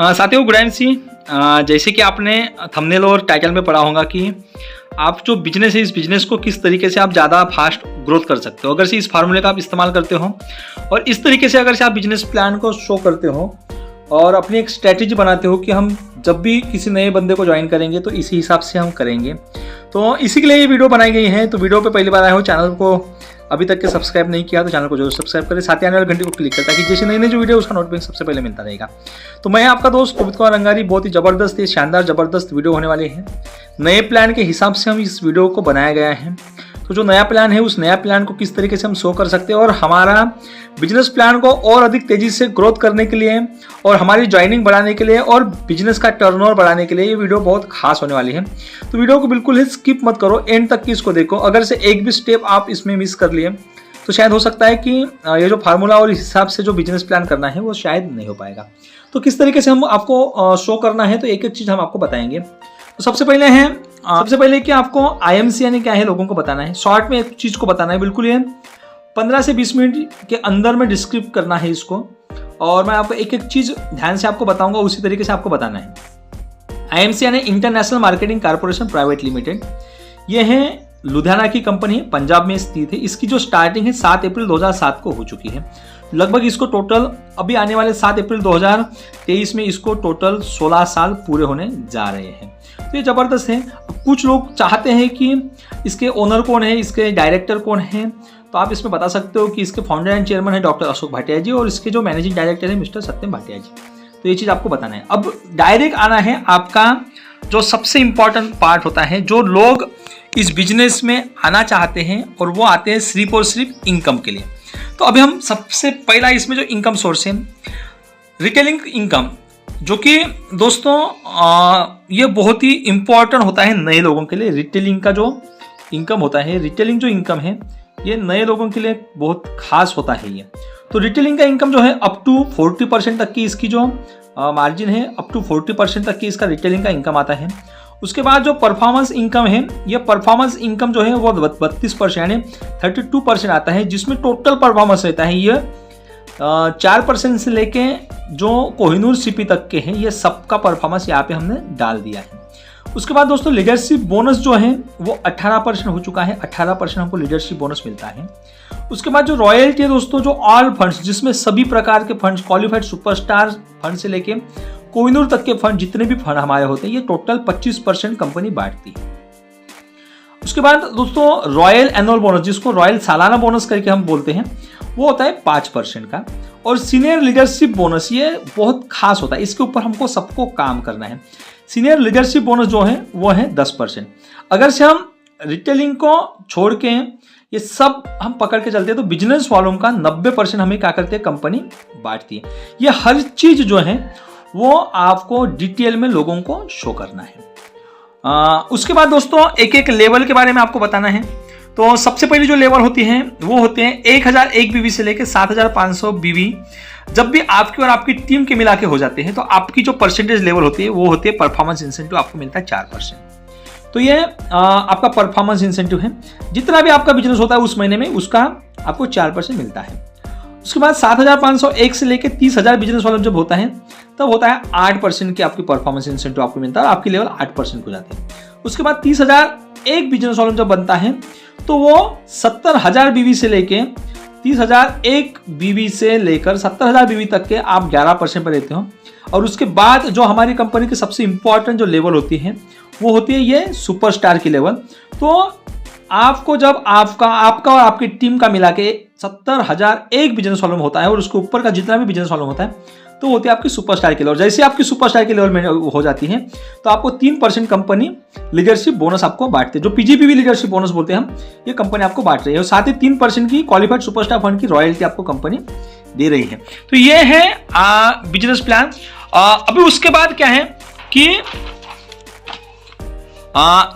साथियों good evening सी। जैसे कि आपने थंबनेल और टाइटल में पढ़ा होगा कि आप जो बिजनेस है इस बिजनेस को किस तरीके से आप ज़्यादा फास्ट ग्रोथ कर सकते हो अगर से इस फार्मूले का आप इस्तेमाल करते हो और इस तरीके से अगर से आप बिजनेस प्लान को शो करते हो और अपनी एक स्ट्रैटेजी बनाते हो कि हम जब भी किसी नए बंदे को ज्वाइन करेंगे तो इसी हिसाब से हम करेंगे। तो इसी के लिए ये वीडियो बनाई गई है। तो वीडियो पे पहली बार आए हो, चैनल को अभी तक के सब्सक्राइब नहीं किया तो चैनल को जरूर सब्सक्राइब करें, साथ ही आने वाले घंटे को क्लिक करें ताकि जैसे नई नई जो वीडियो उसका नोटिफिकेशन सबसे पहले मिलता रहेगा। तो मैं आपका दोस्त पवित्र कुमार रंगारी। बहुत ही जबरदस्त शानदार जबरदस्त वीडियो होने वाली है। नए प्लान के हिसाब से हम इस वीडियो को बनाया गया है। तो जो नया प्लान है उस नया प्लान को किस तरीके से हम शो कर सकते हैं और हमारा बिजनेस प्लान को और अधिक तेजी से ग्रोथ करने के लिए और हमारी ज्वाइनिंग बढ़ाने के लिए और बिजनेस का टर्नओवर बढ़ाने के लिए ये वीडियो बहुत खास होने वाली है। तो वीडियो को बिल्कुल ही स्किप मत करो, एंड तक की इसको देखो। अगर से एक भी स्टेप आप इसमें मिस कर लिए तो शायद हो सकता है कि ये जो फार्मूला और इस हिसाब से जो बिजनेस प्लान करना है वो शायद नहीं हो पाएगा। तो किस तरीके से हम आपको शो करना है तो एक एक चीज़ हम आपको बताएंगे। तो सबसे पहले कि आपको IMC यानी क्या है लोगों को बताना है। शॉर्ट में एक चीज़ को बताना है, बिल्कुल ये 15 से 20 मिनट के अंदर में डिस्क्रिप्ट करना है इसको, और मैं आपको एक एक चीज़ ध्यान से आपको बताऊंगा, उसी तरीके से आपको बताना है। IMC यानी international marketing corporation private limited, ये है लुधियाना की कंपनी है, पंजाब में स्थित है। इसकी जो स्टार्टिंग है 7 अप्रैल 2007 को हो चुकी है। लगभग इसको टोटल अभी आने वाले 7 अप्रैल 2023 में इसको टोटल 16 साल पूरे होने जा रहे हैं। तो ये ज़बरदस्त है। कुछ लोग चाहते हैं कि इसके ओनर कौन है, इसके डायरेक्टर कौन है, तो आप इसमें बता सकते हो कि इसके फाउंडर एंड चेयरमैन है डॉक्टर अशोक भाटिया जी और इसके जो मैनेजिंग डायरेक्टर है मिस्टर सत्यम भाटिया जी। तो ये चीज़ आपको बताना है। अब डायरेक्ट आना है आपका जो सबसे इंपॉर्टेंट पार्ट होता है। जो लोग इस बिजनेस में आना चाहते हैं और वो आते हैं सिर्फ और सिर्फ इनकम के लिए। तो अभी हम सबसे पहला इसमें जो इनकम सोर्स है रिटेलिंग इनकम, जो कि दोस्तों ये बहुत ही इंपॉर्टेंट होता है नए लोगों के लिए। रिटेलिंग का जो इनकम होता है, रिटेलिंग जो इनकम है ये नए लोगों के लिए बहुत खास होता है ये। तो रिटेलिंग का इनकम जो है अप टू 40% तक की इसकी जो मार्जिन है, अप टू 40% तक की इसका रिटेलिंग का इनकम आता है। उसके बाद जो परफॉर्मेंस इनकम है, ये परफॉर्मेंस इनकम जो है वो 32% यानी 32% आता है, जिसमें टोटल परफॉर्मेंस रहता है ये 4% से लेके जो कोहिनूर सीपी तक के हैं, ये सबका परफॉर्मेंस यहाँ पे हमने डाल दिया है। उसके बाद दोस्तों लीडरशिप बोनस जो है वो 18% हो चुका है। 18% हमको लीडरशिप बोनस मिलता है। उसके बाद जो रॉयल्टी है दोस्तों, जो ऑल फंड्स, जिसमें सभी प्रकार के फंड्स, क्वालिफाइड सुपरस्टार फंड से लेके कोहिनूर तक के फंड, जितने भी फंड हमारे होते हैं, ये टोटल 25% कंपनी बांटती है। उसके बाद दोस्तों रॉयल एनुअल बोनस, जिसको रॉयल सालाना बोनस करके हम बोलते हैं, वो होता है 5% का। और सीनियर लीडरशिप बोनस ये बहुत खास होता है, इसके ऊपर हमको सबको काम करना है। सीनियर लीडरशिप बोनस जो है वो है 10%। अगर से हम रिटेलिंग को छोड़ के ये सब हम पकड़ के चलते हैं तो बिजनेस वालों का 90% हमें क्या करते हैं, कंपनी बांटती है। ये हर चीज जो है वो आपको डिटेल में लोगों को शो करना है। उसके बाद दोस्तों एक एक लेवल के बारे में आपको बताना है। तो सबसे पहली जो लेवल होती है वो होते हैं 1001 बीवी से लेकर 7500 बीवी। जब भी आपकी और आपकी टीम के मिला के हो जाते हैं तो आपकी जो परसेंटेज लेवल होती है वो होती है परफॉर्मेंस इंसेंटिव, आपको मिलता है 4%। तो ये आपका परफॉर्मेंस इंसेंटिव है। जितना भी आपका बिजनेस होता है उस महीने में उसका आपको 4% मिलता है। उसके बाद 7501 से लेकर 30,000 बिजनेस वाला जब होता है तब होता है 8% की आपकी परफॉर्मेंस इंसेंटिव आपको मिलता है और आपकी लेवल 8% हो जाती है। उसके बाद 30,001 बिजनेस वाला जब बनता है तो वो 70,000 बीवी से लेके 30,001 बीवी से लेकर 70,000 बीवी तक के आप 11% पर रहते हो। और उसके बाद जो हमारी कंपनी की सबसे इंपॉर्टेंट जो लेवल होती है वो होती है ये सुपरस्टार की लेवल। तो आपको जब आपका और आपकी टीम का मिला के 70,001 बिजनेस वालों में होता है और उसके ऊपर का जितना भी बिजनेस वालों होता है तो होती है आपकी सुपरस्टार की लेवल। जैसे आपकी सुपरस्टार की लेवल में हो जाती है तो आपको 3% कंपनी लीडरशिप बोनस आपको बांटती है, जो PGPV लीडरशिप बोनस बोलते हैं हम, ये कंपनी आपको बांट रही है। और साथ ही 3% की क्वालिफाइड सुपरस्टार फंड की रॉयल्टी आपको कंपनी दे रही है। तो ये है बिजनेस प्लान। अभी उसके बाद क्या है कि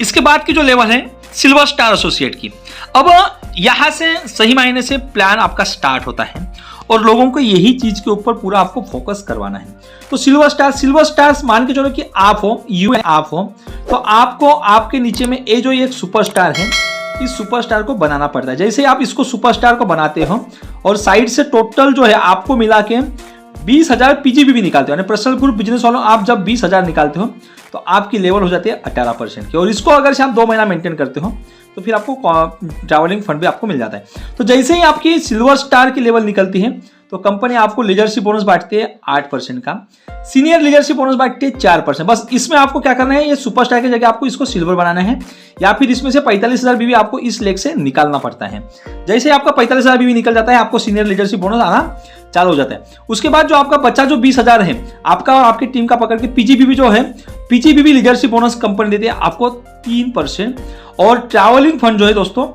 इसके बाद की जो लेवल है सिल्वर स्टार एसोसिएट की। अब यहां से सही मायने से प्लान आपका स्टार्ट होता है और लोगों को यही चीज के ऊपर पूरा आपको फोकस करवाना है। तो सिल्वर स्टार मान के चलो कि आप हो, आप हो, तो आपको आपके नीचे में ये जो एक सुपरस्टार है, इस सुपरस्टार को बनाना पड़ता है। जैसे आप इसको सुपरस्टार को बनाते हो और साइड से टोटल जो है आपको मिला के 20,000 पीजीबीवी निकालते हो, यानी पर्सनल ग्रुप बिजनेस वालों आप जब 20,000 निकालते हो तो आपकी लेवल हो जाती है 18% की। और इसको अगर से आप 2 महीना मेंटेन करते हो तो फिर आपको ट्रैवलिंग फंड भी आपको मिल जाता है। तो जैसे ही आपकी सिल्वर स्टार की लेवल निकलती है तो कंपनी आपको लीडरशिप बोनस बांटती है 8% का, सीनियर लीडरशिप बोनस बांटती है 4%। बस इसमें आपको क्या करना है, ये सुपरस्टार की जगह आपको इसको सिल्वर बनाना है, या फिर इसमें से 45,000 बीवी आपको इस लेग से निकालना पड़ता है। जैसे आपका 45,000 बीवी निकल जाता है आपको सीनियर लीडरशिप बोनस आना चालू हो जाता है। उसके बाद जो आपका बच्चा जो 20,000 है आपका और आपकी टीम का पकड़ के पीजीबीवी जो है, पीजीबीवी लीडरशिप बोनस कंपनी देती है आपको 3%। और ट्रैवलिंग फंड जो है दोस्तों,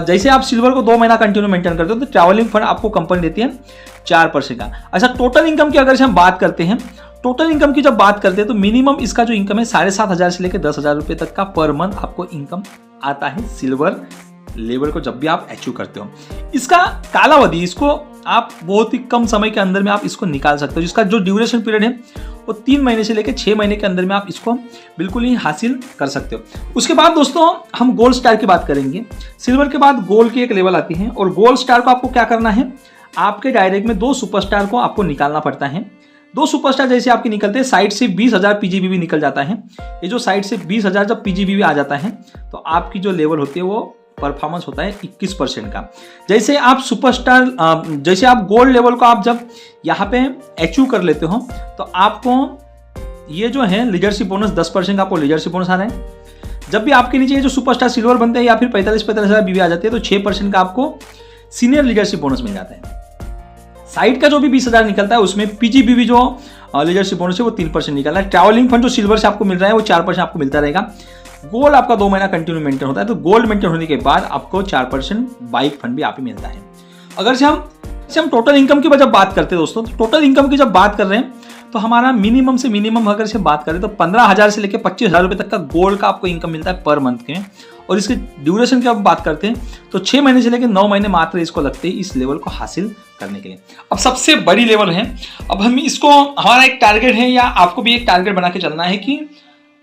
जैसे आप सिल्वर को 2 महीना कंटिन्यू मेंटेन करते हो तो ट्रैवलिंग फंड आपको कंपनी देती है 4% का। अच्छा, टोटल इनकम की अगर हम बात करते हैं, टोटल इनकम की जब बात करते हैं तो मिनिमम इसका जो इनकम है 7,500 से लेकर 10,000 रुपए तक का पर मंथ आपको इनकम आता है सिल्वर लेवल को जब भी आप अचीव करते हो। इसका कालावधि, इसको आप बहुत ही कम समय के अंदर में आप इसको निकाल सकते हो। जिसका जो ड्यूरेशन पीरियड है वो 3 महीने से लेकर 6 महीने के अंदर में आप इसको बिल्कुल ही हासिल कर सकते हो। उसके बाद दोस्तों हम गोल्ड स्टार की बात करेंगे। सिल्वर के बाद गोल्ड की एक लेवल आती है, और गोल्ड स्टार को आपको क्या करना है, आपके डायरेक्ट में 2 सुपरस्टार को आपको निकालना पड़ता है। 2 सुपरस्टार जैसे आपके निकलते हैं, साइड से 20,000 पीजीबीवी निकल जाता है। ये जो साइड से 20,000 जब पीजीबीवी आ जाता है तो आपकी जो लेवल होती है वो परफॉर्मेंस होता है 21% का। जैसे आप सुपरस्टार, जैसे आप गोल्ड लेवल को आप जब यहाँ पे अचीव कर लेते हो तो आपको ये जो है लीडरशिप बोनस 10% का आपको लीडरशिप बोनस आ रहा है। जब भी आपके नीचे ये जो सुपरस्टार सिल्वर बनते हैं या फिर 45,000 बीवी आ जाती है तो 6% का आपको सीनियर लीडरशिप बोनस मिल जाता है। साइड का जो भी 20,000 निकलता है उसमें पीजीबीवी जो लीडरशिप बोनस है वो 3% निकलता है। ट्रैवलिंग फंड जो सिल्वर से आपको मिल रहा है वो 4% आपको मिलता रहेगा। गोल्ड आपका 2 महीना कंटिन्यू मेंटेन होता है, तो गोल्ड मेंटेन होने के बाद आपको 4% बाइक फंड भी आप ही मिलता है। अगर से हम टोटल इनकम की जब बात करते हैं दोस्तों, तो टोटल इनकम की जब बात कर रहे हैं तो हमारा मिनिमम से मिनिमम अगर से बात करें तो 15,000 से लेकर 25,000 रुपए तक का गोल्ड का आपको इनकम मिलता है पर मंथ के। और इसके ड्यूरेशन की आप बात करते हैं तो 6 महीने से लेकर 9 महीने मात्र इसको लगते हैं इस लेवल को हासिल करने के लिए। अब सबसे बड़ी लेवल है, अब हम इसको, हमारा एक टारगेट है या आपको भी एक टारगेट बना के चलना है कि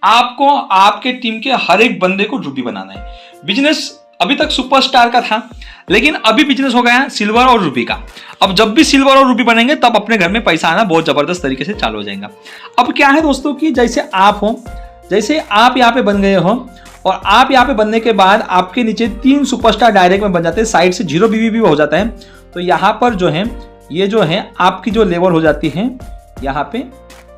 आपको आपके टीम के हर एक बंदे को रूबी बनाना है। बिजनेस अभी तक सुपरस्टार का था, लेकिन अभी बिजनेस हो गया है सिल्वर और रूबी का। अब जब भी सिल्वर और रूबी बनेंगे तब अपने घर में पैसा आना बहुत जबरदस्त तरीके से चालू हो जाएगा। अब क्या है दोस्तों कि जैसे आप हो, जैसे आप यहाँ पे बन गए हो और आप यहाँ पे बनने के बाद आपके नीचे 3 सुपरस्टार डायरेक्ट में बन जाते हैं, साइड से 0 बीवी भी हो जाता है। तो यहाँ पर जो है ये जो है आपकी जो लेवल हो जाती है यहाँ पे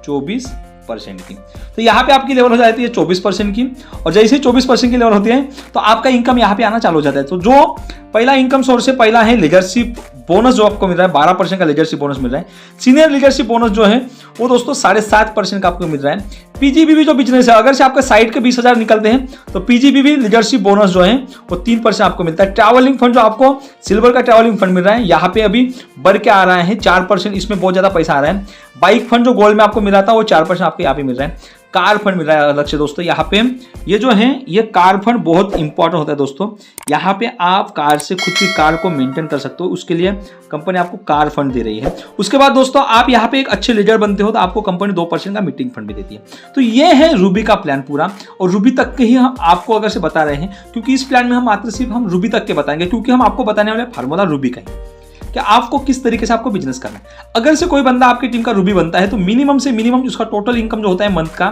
24% की। तो यहाँ पे आपकी लेवल हो जाती है 24% की, और जैसे ही 24% की लेवल होती है तो आपका इनकम यहाँ पे आना चालू हो जाता है। तो जो पहला इनकम सोर्स है, पहला है लीडरशिप बोनस जो आपको मिल रहा है, 12% का लीडरशिप बोनस मिल रहा है। सीनियर लीडरशिप बोनस जो है वो दोस्तों 7.5% का आपको मिल रहा है। पीजीबीवी जो बिजनेस है, अगर से आपका साइड के 20,000 निकलते हैं तो पीजीबीवी लीडरशिप बोनस जो है वो 3% आपको मिलता है। ट्रैवलिंग फंड जो आपको सिल्वर का ट्रैवलिंग फंड मिल रहा है यहाँ पे अभी बढ़ के आ रहा है 4%, इसमें बहुत ज्यादा पैसा आ रहा है। बाइक फंड जो गोल्ड में आपको मिल रहा था वो 4% आपको यहाँ पे मिल रहा है। कार फंड मिल रहा है अलग से दोस्तों। यहाँ पे ये जो है ये कार फंड बहुत इंपॉर्टेंट होता है दोस्तों। यहाँ पे आप कार से खुद की कार को मेंटेन कर सकते हो, उसके लिए कंपनी आपको कार फंड दे रही है। उसके बाद दोस्तों आप यहाँ पे एक अच्छे लीडर बनते हो तो आपको कंपनी 2% का मीटिंग फंड भी देती है। तो ये है रूबी का प्लान पूरा, और रूबी तक के ही हम आपको अगर से बता रहे हैं, क्योंकि इस प्लान में हम मात्र सिर्फ हम रूबी तक के बताएंगे, क्योंकि हम आपको बताने वाले फार्मूला रूबी का ही कि आपको किस तरीके से आपको बिजनेस करना है। अगर से कोई बंदा आपकी टीम का रूबी बनता है तो मिनिमम से मिनिमम उसका टोटल इनकम जो होता है मंथ का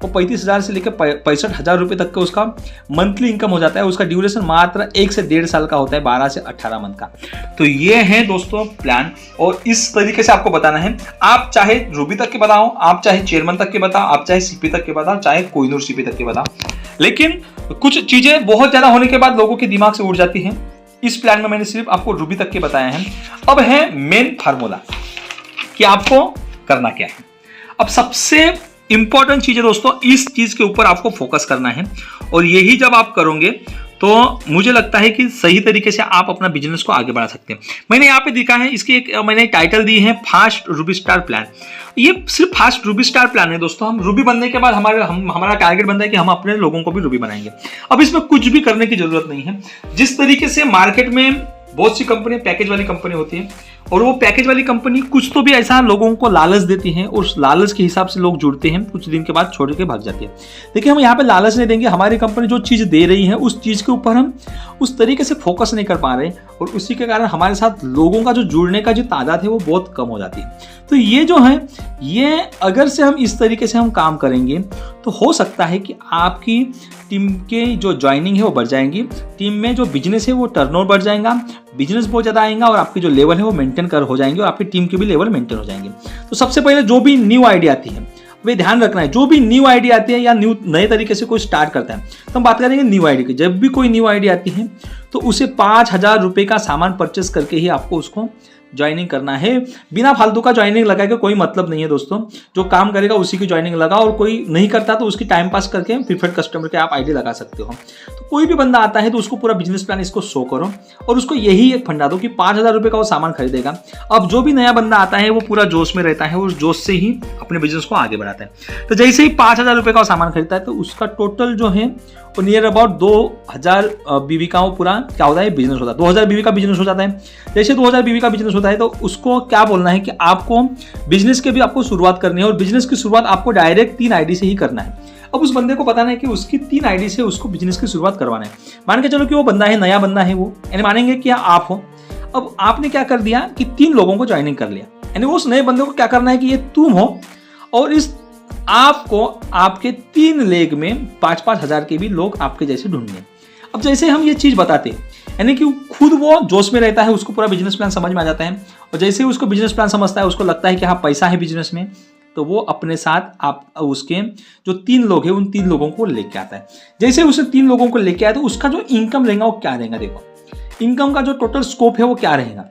वो 35,000 से लेकर 65,000 रुपए तक का उसका मंथली इनकम हो जाता है। उसका ड्यूरेशन मात्र 1 से 1.5 साल का होता है, 12 से 18 मंथ का। तो ये है दोस्तों प्लान, और इस तरीके से आपको बताना है। आप चाहे रूबी तक के बताओ, आप चाहे चेयरमैन तक के बताओ, आप चाहे सीपी तक के बताओ, चाहे कोहिनूर सीपी तक के बताओ, लेकिन कुछ चीजें बहुत ज्यादा होने के बाद लोगों के दिमाग से उड़ जाती हैं। इस प्लान में मैंने सिर्फ आपको रूबी तक के बताया है। अब है मेन फार्मूला कि आपको करना क्या है। अब सबसे इंपॉर्टेंट चीज है दोस्तों, इस चीज के ऊपर आपको फोकस करना है, और यही जब आप करोगे तो मुझे लगता है कि सही तरीके से आप अपना बिजनेस को आगे बढ़ा सकते हैं। मैंने यहाँ पे दिखा है, इसकी एक मैंने टाइटल दी है फास्ट रूबी स्टार प्लान। ये सिर्फ फास्ट रूबी स्टार प्लान है दोस्तों। हम रूबी बनने के बाद हमारा टारगेट बनता है कि हम अपने लोगों को भी रूबी बनाएंगे। अब इसमें कुछ भी करने की जरूरत नहीं है। जिस तरीके से मार्केट में बहुत सी कंपनी पैकेज वाली कंपनी होती है, और वो पैकेज वाली कंपनी कुछ तो भी ऐसा लोगों को लालच देती है, और उस लालच के हिसाब से लोग जुड़ते हैं, कुछ दिन के बाद छोड़ के भाग जाते हैं। देखिए, हम यहाँ पे लालच नहीं देंगे, हमारी कंपनी जो चीज़ दे रही है उस चीज़ के ऊपर हम उस तरीके से फोकस नहीं कर पा रहे, और उसी के कारण हमारे साथ लोगों का जो जुड़ने का जो तादाद है वो बहुत कम हो जाती है। तो ये जो है, ये अगर से हम इस तरीके से हम काम करेंगे तो हो सकता है कि आपकी टीम के जो ज्वाइनिंग है वो बढ़ जाएंगी, टीम में जो बिजनेस है वो टर्नओवर बढ़ जाएगा, बिजनेस बहुत ज़्यादा आएगा, और आपकी जो लेवल है वो मेंटेन कर हो जाएंगे, और आपकी टीम के भी लेवल मेंटेन हो जाएंगे। तो सबसे पहले जो भी न्यू आइडिया आती है, वे ध्यान रखना है, जो भी न्यू आइडिया आती है या नए तरीके से कोई स्टार्ट करता है, तो हम बात करेंगे न्यू आइडिया की। जब भी कोई न्यू आइडिया आती है तो उसे 5,000 रुपये का सामान परचेस करके ही आपको उसको ज्वाइनिंग करना है। बिना फालतू का ज्वाइनिंग लगा के कोई मतलब नहीं है दोस्तों। जो काम करेगा उसी की ज्वाइनिंग लगा, और कोई नहीं करता तो उसकी टाइम पास करके प्रीफर्ड कस्टमर के आप आईडी लगा सकते हो। तो कोई भी बंदा आता है तो उसको पूरा बिजनेस प्लान इसको शो करो, और उसको यही एक फंडा दो कि 5,000 रुपये का वो सामान खरीदेगा। अब जो भी नया बंदा आता है वो पूरा जोश में रहता है, उस जोश से ही अपने बिजनेस को आगे बढ़ाता है। तो जैसे ही 5,000 रुपये का सामान खरीदता है तो उसका टोटल जो है वो नियर अबाउट 2,000 बीवी का वो पूरा क्या होता है बिजनेस होता है। 2,000 बीवी का बिजनेस हो जाता है। जैसे 2,000 बीवी का बिजनेस होता है तो उसको क्या बोलना है कि आपको बिजनेस के भी आपको शुरुआत करनी है, और बिजनेस की शुरुआत आपको डायरेक्ट 3 आईडी से ही करना है। अब उस बंदे को पता नहीं कि उसकी 3 आईडी से उसको बिजनेस की शुरुआत करवाना है। मान के चलो कि वो बंदा है, नया बंदा है वो, यानी मानेंगे कि आप हो। अब आपने क्या कर दिया कि 3 लोगों को ज्वाइनिंग कर लिया, यानी उस नए बंदे को क्या करना है कि ये तुम हो, और इस आपको आपके 3 लेग में 5-5 हज़ार के भी लोग आपके जैसे ढूंढने। अब जैसे हम ये चीज़ बताते हैं, यानी कि खुद वो जोश में रहता है, उसको पूरा बिजनेस प्लान समझ में आ जाता है, और जैसे ही उसको बिजनेस प्लान समझता है, उसको लगता है कि हाँ पैसा है बिजनेस में, तो वो अपने साथ आप उसके जो 3 लोग हैं उन 3 लोगों को लेके आता है। जैसे उसे 3 लोगों को लेके आया तो उसका जो इनकम रहेगा वो क्या रहेगा। देखो, इनकम का जो टोटल स्कोप है वो क्या रहेगा।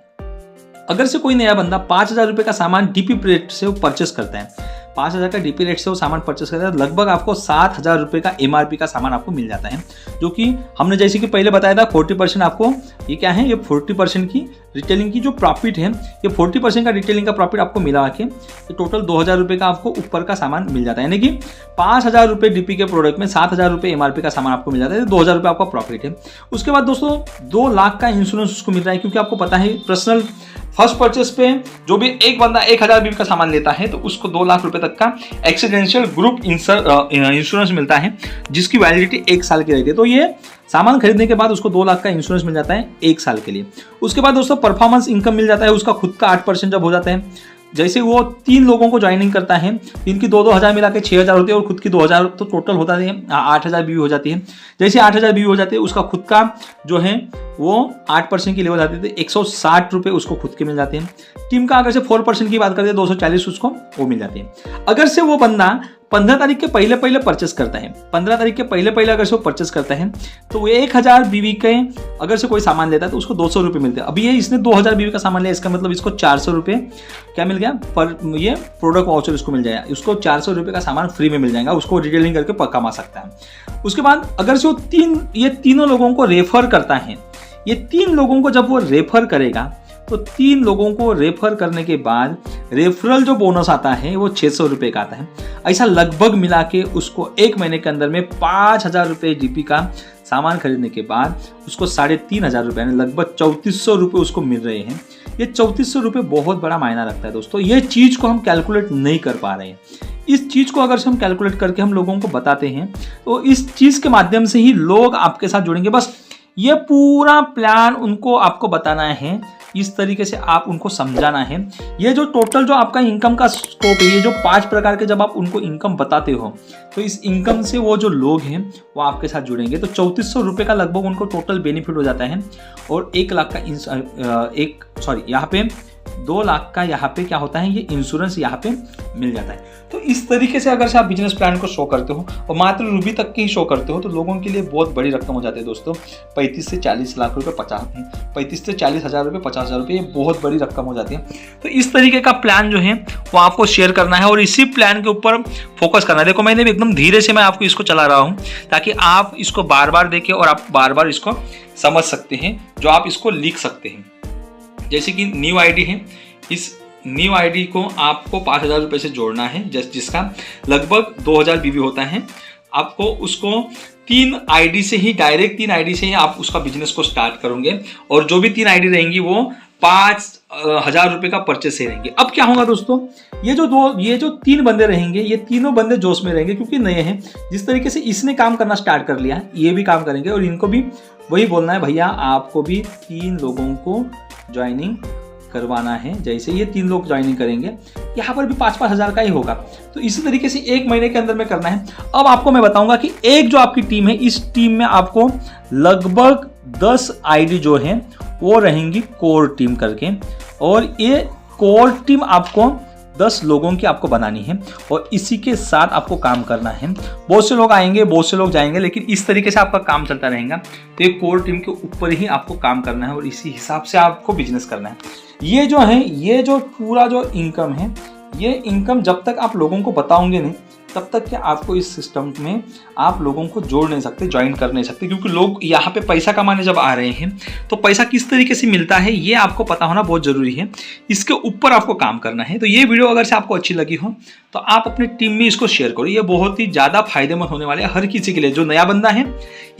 अगर से कोई नया बंदा 5,000 रुपये का सामान डीपी रेट से वो परचेस करता है, 5,000 का डीपी रेट से वो सामान परचेस करता है, लगभग आपको 7,000 रुपये का एमआरपी का सामान आपको मिल जाता है, जो कि हमने जैसे कि पहले बताया था 40% आपको ये क्या है, ये 40% की रिटेलिंग की जो प्रॉफिट है, ये 40% का रिटेलिंग का प्रॉफिट आपको मिला के तो टोटल 2,000 रुपये का आपको ऊपर का सामान मिल जाता है। यानी कि 5,000 रुपये डीपी के प्रोडक्ट में 7,000 रुपये एमआरपी का सामान आपको मिल जाता है, 2,000 रुपये आपका प्रॉफिट है। उसके बाद दोस्तों 2 लाख का इंश्योरेंस उसको मिल रहा है, क्योंकि आपको पता है पर्सनल फर्स्ट परचेस पे जो भी एक बंदा 1,000 बीवी का सामान लेता है तो उसको 2 लाख रुपए तक का एक्सीडेंशियल ग्रुप इंश्योरेंस मिलता है, जिसकी वैलिडिटी 1 साल की रहती है। तो ये सामान खरीदने के बाद उसको 2 लाख का इंश्योरेंस मिल जाता है 1 साल के लिए। उसके बाद दोस्तों परफॉर्मेंस इनकम मिल जाता है, उसका खुद का 8% जब हो जाता है। जैसे वो 3 लोगों को ज्वाइनिंग करता है, इनकी 2-2 हज़ार मिला के 6,000 होती है, और खुद की 2,000, तो टोटल होता है 8,000 बीवी हो जाती है। जैसे 8,000 बीवी हो जाती है, उसका खुद का जो है वो 8% की लेवल आती है, 160 रुपये उसको खुद के मिल जाते हैं। टीम का अगर से 4% की बात करते हैं 240 उसको वो मिल जाते हैं। अगर से वो बंदा 15 तारीख के पहले परचेस करता है, 15 तारीख के पहले अगर से वो परचेस करता है तो वो 1,000 बीवी के अगर से कोई सामान लेता है तो उसको 200 रुपये मिलते हैं। अभी ये इसने 2,000 बीवी का सामान लिया, इसका मतलब इसको 400 रुपये क्या मिल गया, पर ये प्रोडक्ट वाउचर इसको मिल जाएगा, उसको 400 रुपये का सामान फ्री में मिल जाएगा, उसको रिटेलिंग करके कमा सकता है। उसके बाद अगर से वो ये तीनों लोगों को रेफर करता है, ये 3 लोगों को जब वो रेफर करेगा तो 3 लोगों को रेफर करने के बाद रेफरल जो बोनस आता है वो 600 रुपये का आता है। ऐसा लगभग मिला के उसको 1 महीने के अंदर में 5,000 रुपये डीपी का सामान खरीदने के बाद उसको 3,500 रुपये यानी लगभग 3,400 रुपये उसको मिल रहे हैं। ये 3,400 रुपये बहुत बड़ा मायना रखता है दोस्तों। ये चीज़ को हम कैलकुलेट नहीं कर पा रहे हैं। इस चीज़ को अगर से हम कैलकुलेट करके हम लोगों को बताते हैं तो इस चीज़ के माध्यम से ही लोग आपके साथ जुड़ेंगे। बस ये पूरा प्लान उनको आपको बताना है, इस तरीके से आप उनको समझाना है। ये जो टोटल जो आपका इनकम का स्कोप है, ये जो 5 प्रकार के जब आप उनको इनकम बताते हो तो इस इनकम से वो जो लोग हैं वो आपके साथ जुड़ेंगे। तो 3,400 रुपये का लगभग उनको टोटल बेनिफिट हो जाता है, और 1 लाख का यहाँ पे 2 लाख का यहाँ पे क्या होता है, ये इंश्योरेंस यहाँ पे मिल जाता है। तो इस तरीके से अगर से आप बिजनेस प्लान को शो करते हो और मात्र रूबी तक के ही शो करते हो तो लोगों के लिए बहुत बड़ी रकम हो जाती है दोस्तों। 35 से 40 लाख रुपए 35 से 40 हज़ार रुपये 50,000 रुपये, ये बहुत बड़ी रकम हो जाती है। तो इस तरीके का प्लान जो है वो आपको शेयर करना है और इसी प्लान के ऊपर फोकस करना है। देखो मैंने भी एकदम धीरे से मैं आपको इसको चला रहा हूँ ताकि आप इसको बार बार देखें और आप बार बार इसको समझ सकते हैं, जो आप इसको लिख सकते हैं। जैसे कि न्यू आईडी है, इस न्यू आईडी को आपको 5,000 रुपये से जोड़ना है, जिसका लगभग 2,000 बीवी होता है। आपको उसको 3 आईडी से ही, डायरेक्ट 3 आईडी से ही आप उसका बिजनेस को स्टार्ट करोगे और जो भी 3 आईडी रहेंगी वो 5,000 रुपए का परचेस से रहेंगे। अब क्या होगा दोस्तों, ये जो 3 बंदे रहेंगे, ये तीनों बंदे जोश में रहेंगे क्योंकि नए हैं। जिस तरीके से इसने काम करना स्टार्ट कर लिया है, ये भी काम करेंगे और इनको भी वही बोलना है, भैया आपको भी 3 लोगों को ज्वाइनिंग करवाना है। जैसे ये 3 लोग ज्वाइनिंग करेंगे, यहाँ पर भी 5-5 हज़ार का ही होगा। तो इसी तरीके से 1 महीने के अंदर में करना है। अब आपको मैं बताऊंगा कि एक जो आपकी टीम है, इस टीम में आपको लगभग 10 आईडी जो है वो रहेंगी कोर टीम करके, और ये कोर टीम आपको 10 लोगों की आपको बनानी है और इसी के साथ आपको काम करना है। बहुत से लोग आएंगे, बहुत से लोग जाएंगे, लेकिन इस तरीके से आपका काम चलता रहेगा। तो ये कोर टीम के ऊपर ही आपको काम करना है और इसी हिसाब से आपको बिजनेस करना है। ये जो है, ये जो पूरा जो इनकम है, ये इनकम जब तक आप लोगों को बताओगे नहीं, तब तक कि आपको इस सिस्टम में आप लोगों को जोड़ नहीं सकते, ज्वाइन कर नहीं सकते, क्योंकि लोग यहाँ पे पैसा कमाने जब आ रहे हैं तो पैसा किस तरीके से मिलता है ये आपको पता होना बहुत ज़रूरी है। इसके ऊपर आपको काम करना है। तो ये वीडियो अगर से आपको अच्छी लगी हो तो आप अपनी टीम में इसको शेयर करो। ये बहुत ही ज़्यादा फायदेमंद होने वाले हर किसी के लिए, जो नया बंदा है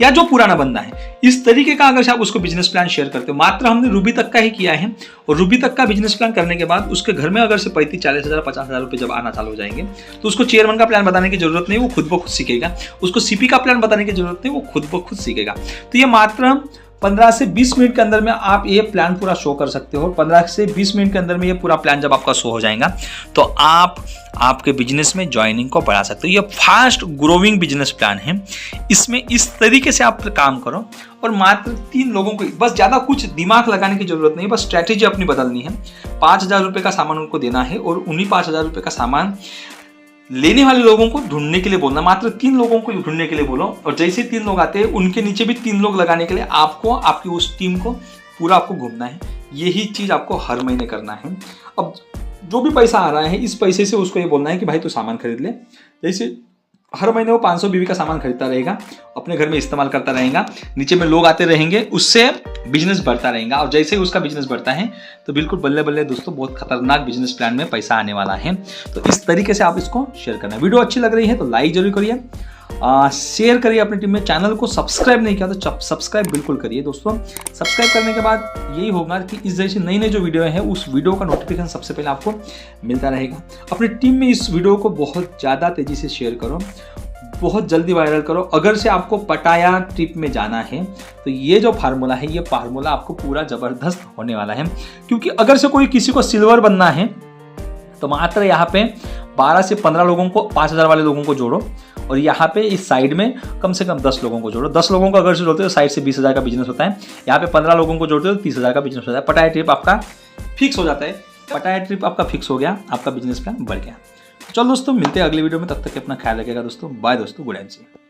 या जो पुराना बंदा है। इस तरीके का अगर से आप उसको बिजनेस प्लान शेयर करते हो, मात्र हमने रूबी तक का ही किया है, और रूबी तक का बिजनेस प्लान करने के बाद उसके घर में अगर से 35-40 हज़ार 50 हज़ार रुपये जब आना चालू हो जाएंगे तो उसको चेयरमैन का प्लान बताने की जरूरत नहीं, वो खुद ब खुद सीखेगा। उसको सीपी का प्लान बताने की जरूरत नहीं, वो खुद ब खुद सीखेगा। तो ये मात्र 15 से 20 मिनट के अंदर में आप ये प्लान पूरा शो कर सकते हो। 15 से 20 मिनट के अंदर में ये पूरा प्लान जब आपका शो हो जाएगा तो आप आपके बिजनेस में ज्वाइनिंग को बढ़ा सकते हो। ये फास्ट ग्रोइंग बिजनेस प्लान है। इसमें इस तरीके से आप काम करो और मात्र 3 लोगों को, बस ज़्यादा कुछ दिमाग लगाने की जरूरत नहीं, बस स्ट्रैटेजी अपनी बदलनी है। 5,000 रुपये का सामान उनको देना है और उन्हीं 5,000 रुपये का सामान लेने वाले लोगों को ढूंढने के लिए बोलना। मात्र 3 लोगों को ढूंढने के लिए बोलो और जैसे 3 लोग आते हैं उनके नीचे भी 3 लोग लगाने के लिए आपको आपकी उस टीम को पूरा आपको घूमना है। यही चीज़ आपको हर महीने करना है। अब जो भी पैसा आ रहा है, इस पैसे से उसको ये बोलना है कि भाई तू सामान खरीद ले। जैसे हर महीने वो 500 बीबी का सामान खरीदता रहेगा, अपने घर में इस्तेमाल करता रहेगा, नीचे में लोग आते रहेंगे, उससे बिजनेस बढ़ता रहेगा। और जैसे ही उसका बिजनेस बढ़ता है तो बिल्कुल बल्ले बल्ले दोस्तों बहुत खतरनाक बिजनेस प्लान में पैसा आने वाला है। तो इस तरीके से आप इसको शेयर करना है। वीडियो अच्छी लग रही है तो लाइक जरूर करिए, शेयर करिए अपनी टीम में। चैनल को सब्सक्राइब नहीं किया तो सब्सक्राइब बिल्कुल करिए दोस्तों। सब्सक्राइब करने के बाद यही होगा कि इस जैसी नई नई जो वीडियो है उस वीडियो का नोटिफिकेशन सबसे पहले आपको मिलता रहेगा। अपनी टीम में इस वीडियो को बहुत ज़्यादा तेज़ी से शेयर करो, बहुत जल्दी वायरल करो। अगर से आपको पटाया ट्रिप में जाना है तो ये जो फार्मूला है, ये फार्मूला आपको पूरा ज़बरदस्त होने वाला है। क्योंकि अगर से कोई किसी को सिल्वर बनना है तो मात्र यहाँ पे 12 से 15 लोगों को, 5,000 वाले लोगों को जोड़ो और यहाँ पे इस साइड में कम से कम 10 लोगों को जोड़ो। 10 लोगों को अगर से जोड़ते हो तो साइड से 20,000 का बिजनेस होता है। यहाँ पे 15 लोगों को जोड़ते हो तो 30,000 का बिजनेस होता है। पटाया ट्रिप आपका फिक्स हो जाता है। पटाया ट्रिप आपका फिक्स हो गया, आपका बिजनेस प्लान बढ़ गया। चलो दोस्तों, मिलते हैं अगली वीडियो में। तब तक अपना ख्याल रखिएगा दोस्तों। बाय दोस्तों, गुड नाइट।